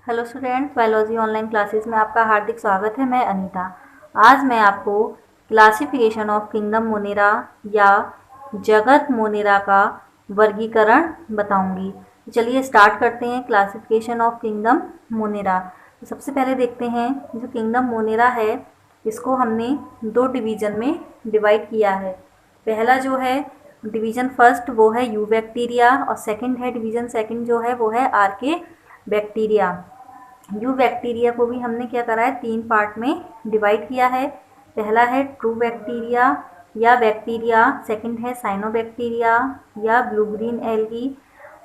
Hello students, biology online classes में आपका हार्दिक स्वागत है। मैं अनीता। आज मैं आपको क्लासिफिकेशन ऑफ किंगडम मोनेरा या जगत मोनेरा का वर्गीकरण बताऊंगी। तो चलिए स्टार्ट करते हैं क्लासिफिकेशन ऑफ किंगडम मोनेरा। तो सबसे पहले देखते हैं जो किंगडम मोनेरा है, इसको हमने दो डिवीज़न में डिवाइड किया है। पहला जो है डिवीज़न फर्स्ट वो है यू बैक्टीरिया और सेकंड है डिवीज़न सेकंड जो है वो है आर्के बैक्टीरिया। यू बैक्टीरिया को भी हमने क्या करा है, तीन पार्ट में डिवाइड किया है। पहला है ट्रू बैक्टीरिया या बैक्टीरिया, सेकंड है साइनोबैक्टीरिया या ब्लू ग्रीन एल्गी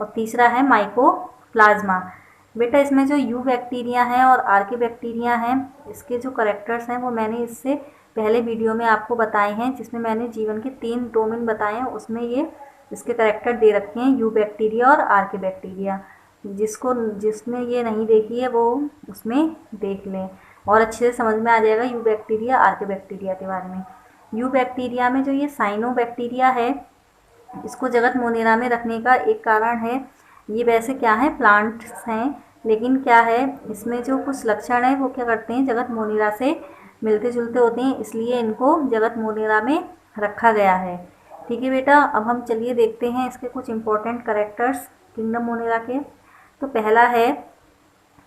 और तीसरा है माइकोप्लाज्मा। बेटा इसमें जो यू बैक्टीरिया है और आर्के बैक्टीरिया हैं, इसके जो करेक्टर्स हैं वो मैंने इससे पहले वीडियो में आपको बताए हैं, जिसमें मैंने जीवन के 3 डोमेन बताए हैं। उसमें ये इसके करेक्टर दे रखे हैं, यू बैक्टीरिया और आर्के बैक्टीरिया। जिसने ये नहीं देखी है वो उसमें देख लें और अच्छे से समझ में आ जाएगा यू बैक्टीरिया आर्के बैक्टीरिया के बारे में। यू बैक्टीरिया में जो ये साइनो बैक्टीरिया है, इसको जगत मोनेरा में रखने का एक कारण है, ये वैसे क्या है, प्लांट्स हैं, लेकिन क्या है इसमें जो कुछ लक्षण है वो क्या करते हैं, जगत मोनेरा से मिलते जुलते होते हैं, इसलिए इनको जगत मोनेरा में रखा गया है। ठीक है बेटा, अब हम चलिए देखते हैं इसके कुछ इंपॉर्टेंट कैरेक्टर्स किंगडम मोनेरा के। तो पहला है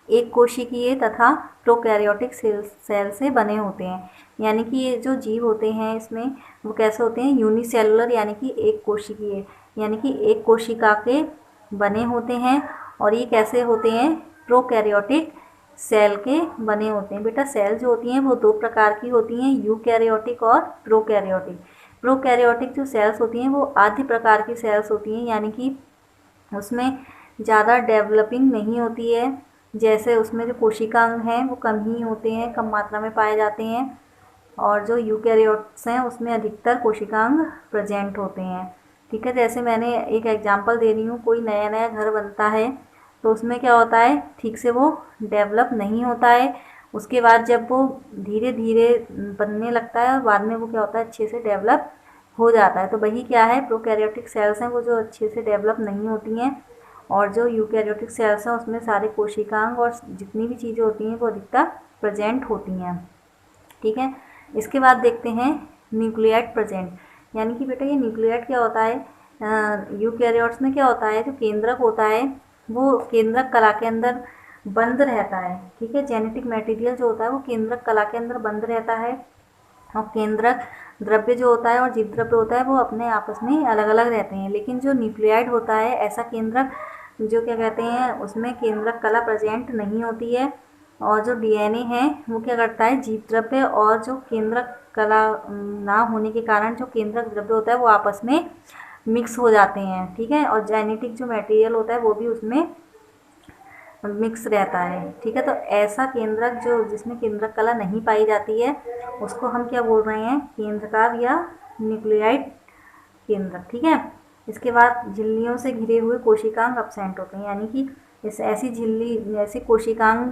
एक कोशिकीय तथा प्रोकैरियोटिक सेल से बने होते हैं, यानी कि ये जो जीव होते हैं इसमें वो कैसे होते हैं, यूनिसेलुलर यानी कि एक कोशिकीय, यानी कि एक कोशिका के बने होते हैं। और ये कैसे होते हैं, प्रोकैरियोटिक सेल के बने होते हैं। बेटा सेल जो होती हैं वो दो प्रकार की होती हैं, यूकैरियोटिक और प्रोकैरियोटिक। प्रोकैरियोटिक जो सेल्स होती हैं वो आद्य प्रकार की सेल्स होती हैं, यानी कि उसमें ज़्यादा डेवलपिंग नहीं होती है, जैसे उसमें जो कोशिकांग हैं वो कम ही होते हैं, कम मात्रा में पाए जाते हैं। और जो यूकैरियोट्स हैं उसमें अधिकतर कोशिकांग प्रेजेंट होते हैं। ठीक है, जैसे मैंने एक एग्जांपल दे रही हूँ, कोई नया नया घर बनता है तो उसमें क्या होता है, ठीक से वो डेवलप नहीं होता है। उसके बाद जब वो धीरे धीरे बनने लगता है और बाद में वो क्या होता है, अच्छे से डेवलप हो जाता है। तो वही क्या है, प्रोकैरियोटिक सेल्स हैं वो जो अच्छे से डेवलप नहीं होती हैं, और जो यूकैरियोटिक सेल्स हैं उसमें सारे कोशिकांग और जितनी भी चीज़ें होती हैं वो अधिकतर प्रेजेंट होती हैं। ठीक है, इसके बाद देखते हैं न्यूक्लियाइड प्रेजेंट, यानी कि बेटा ये न्यूक्लियाइड क्या होता है, यूकैरियोट्स में क्या होता है, जो केंद्रक होता है वो केंद्रक कला के अंदर बंद रहता है। ठीक है, जेनेटिक मटेरियल जो होता है वो केंद्रक कला के अंदर बंद रहता है, और केंद्रक द्रव्य जो होता है और जीव द्रव्य होता है वो अपने आपस में अलग अलग रहते हैं। लेकिन जो न्यूक्लियाइड होता है, ऐसा केंद्रक जो क्या कहते हैं, उसमें केंद्रक कला प्रेजेंट नहीं होती है। और जो डीएनए है वो क्या करता है, जीव द्रव्य और जो केंद्रक कला ना होने के कारण जो केंद्रक द्रव्य होता है वो आपस में मिक्स हो जाते हैं। ठीक है, और जेनेटिक जो मटेरियल होता है वो भी उसमें मिक्स रहता है। ठीक है, तो ऐसा केंद्रक जो जिसमें केंद्रक कला नहीं पाई जाती है उसको हम क्या बोल रहे हैं, केंद्रकाव या न्यूक्लियाइड केंद्रक। ठीक है, इसके बाद झिल्लियों से घिरे हुए कोशिकांग एब्सेंट होते हैं, यानी कि इस ऐसी झिल्ली ऐसी कोशिकांग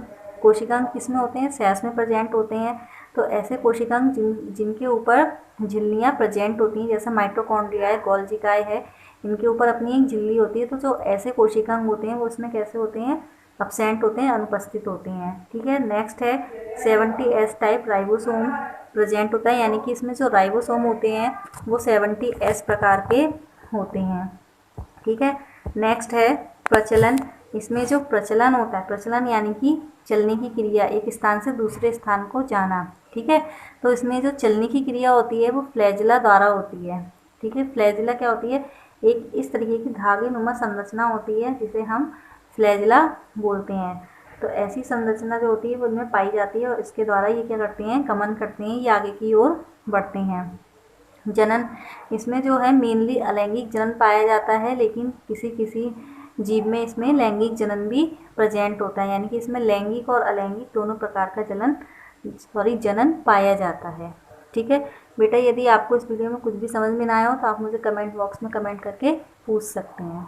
किस में होते हैं, सेल्स में प्रेजेंट होते हैं। तो ऐसे कोशिकांग जिनके ऊपर झिल्लियाँ प्रेजेंट होती हैं, जैसे माइटोकॉन्ड्रिया है, गोल्जिकाए है, इनके ऊपर अपनी एक झिल्ली होती है। तो जो ऐसे कोशिकांग होते हैं वो उसमें कैसे होते हैं, एब्सेंट होते हैं, अनुपस्थित होते हैं। ठीक है, नेक्स्ट है 70S टाइप राइबोसोम प्रेजेंट होता है, यानी कि इसमें जो राइबोसोम होते हैं वो 70S प्रकार के होते हैं। ठीक है, नेक्स्ट है प्रचलन। इसमें जो प्रचलन होता है, प्रचलन यानी कि चलने की क्रिया, एक स्थान से दूसरे स्थान को जाना। ठीक है, तो इसमें जो चलने की क्रिया होती है वो फ्लैजिला द्वारा होती है। ठीक है, फ्लैजिला क्या होती है, एक इस तरीके की धागे नुमा संरचना होती है जिसे हम फ्लैजिला बोलते हैं। तो ऐसी संरचना जो होती है वो इनमें पाई जाती है और इसके द्वारा ये क्या करते हैं, गमन करते हैं, ये आगे की ओर बढ़ते हैं। जनन, इसमें जो है मेनली अलैंगिक जनन पाया जाता है, लेकिन किसी किसी जीव में इसमें लैंगिक जनन भी प्रेजेंट होता है, यानी कि इसमें लैंगिक और अलैंगिक दोनों प्रकार का जनन पाया जाता है। ठीक है बेटा, यदि आपको इस वीडियो में कुछ भी समझ में ना आया हो तो आप मुझे कमेंट बॉक्स में कमेंट करके पूछ सकते हैं।